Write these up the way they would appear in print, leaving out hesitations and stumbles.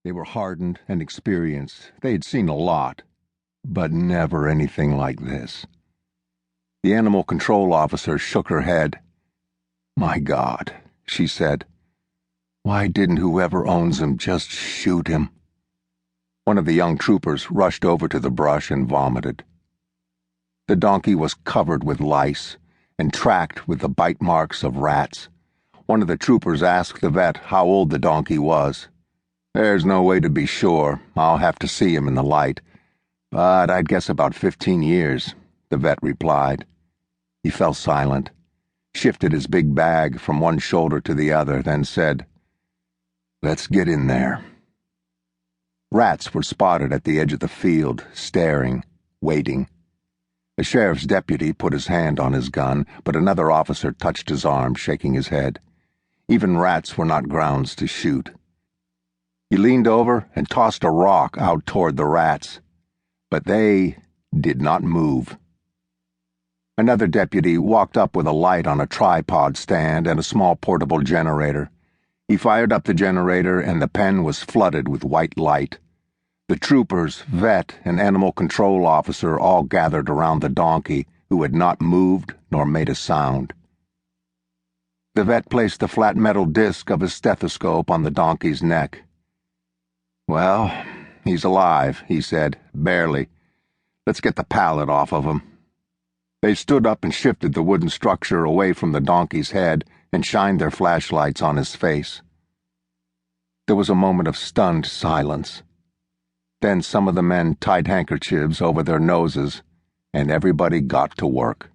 They were hardened and experienced. They had seen a lot, but never anything like this. The animal control officer shook her head. "My God," she said. "Why didn't whoever owns him just shoot him?" One of the young troopers rushed over to the brush and vomited. The donkey was covered with lice and tracked with the bite marks of rats. One of the troopers asked the vet how old the donkey was. "There's no way to be sure. I'll have to see him in the light. But I'd guess about 15 years, the vet replied. He fell silent, shifted his big bag from one shoulder to the other, then said, "Let's get in there." Rats were spotted at the edge of the field, staring, waiting. The sheriff's deputy put his hand on his gun, but another officer touched his arm, shaking his head. Even rats were not grounds to shoot. He leaned over and tossed a rock out toward the rats, but they did not move. Another deputy walked up with a light on a tripod stand and a small portable generator. He fired up the generator, and the pen was flooded with white light. The troopers, vet, and animal control officer all gathered around the donkey, who had not moved nor made a sound. The vet placed the flat metal disc of his stethoscope on the donkey's neck. "Well, he's alive," he said, "barely. Let's get the pallet off of him." They stood up and shifted the wooden structure away from the donkey's head and shined their flashlights on his face. There was a moment of stunned silence. Then some of the men tied handkerchiefs over their noses, and everybody got to work.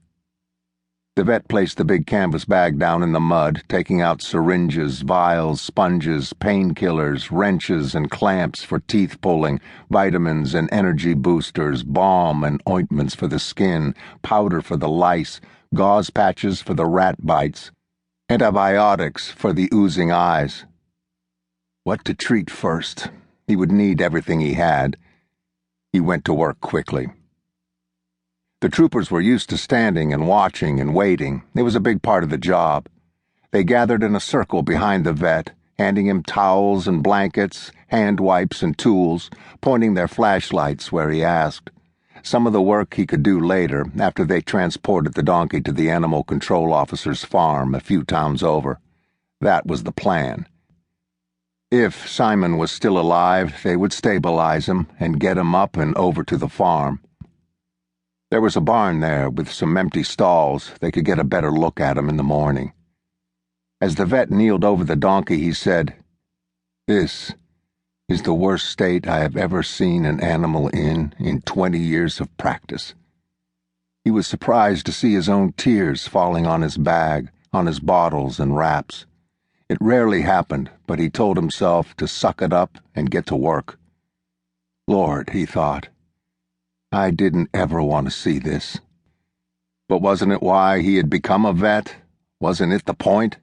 The vet placed the big canvas bag down in the mud, taking out syringes, vials, sponges, painkillers, wrenches, and clamps for teeth pulling, vitamins and energy boosters, balm and ointments for the skin, powder for the lice, gauze patches for the rat bites, antibiotics for the oozing eyes. What to treat first? He would need everything he had. He went to work quickly. The troopers were used to standing and watching and waiting. It was a big part of the job. They gathered in a circle behind the vet, handing him towels and blankets, hand wipes and tools, pointing their flashlights where he asked. Some of the work he could do later, after they transported the donkey to the animal control officer's farm a few towns over. That was the plan. If Simon was still alive, they would stabilize him and get him up and over to the farm. There was a barn there with some empty stalls. They could get a better look at him in the morning. As the vet kneeled over the donkey, he said, "This is the worst state I have ever seen an animal in 20 years of practice." He was surprised to see his own tears falling on his bag, on his bottles and wraps. It rarely happened, but he told himself to suck it up and get to work. Lord, he thought, I didn't ever want to see this. But wasn't it why he had become a vet? Wasn't it the point?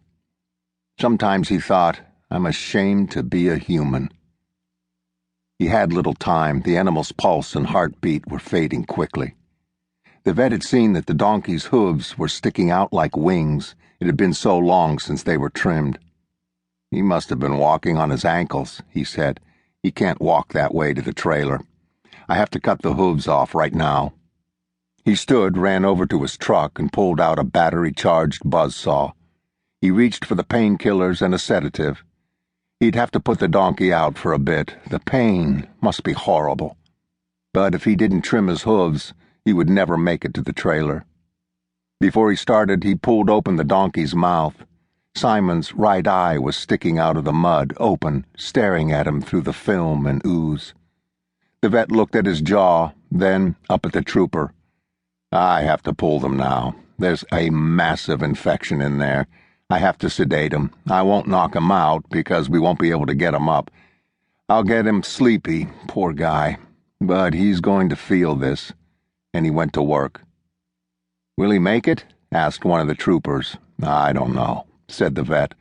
Sometimes he thought, I'm ashamed to be a human. He had little time. The animal's pulse and heartbeat were fading quickly. The vet had seen that the donkey's hooves were sticking out like wings. It had been so long since they were trimmed. He must have been walking on his ankles, he said. He can't walk that way to the trailer. I have to cut the hooves off right now. He stood, ran over to his truck, and pulled out a battery-charged buzzsaw. He reached for the painkillers and a sedative. He'd have to put the donkey out for a bit. The pain must be horrible. But if he didn't trim his hooves, he would never make it to the trailer. Before he started, he pulled open the donkey's mouth. Simon's right eye was sticking out of the mud, open, staring at him through the film and ooze. The vet looked at his jaw, then up at the trooper. I have to pull them now. There's a massive infection in there. I have to sedate him. I won't knock him out because we won't be able to get him up. I'll get him sleepy, poor guy. But he's going to feel this. And he went to work. Will he make it? Asked one of the troopers. I don't know, said the vet.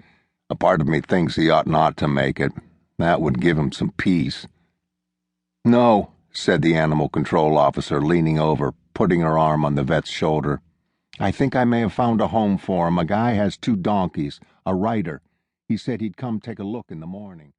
A part of me thinks he ought not to make it. That would give him some peace. No, said the animal control officer, leaning over, putting her arm on the vet's shoulder. I think I may have found a home for him. A guy has 2 donkeys, a writer. He said he'd come take a look in the morning.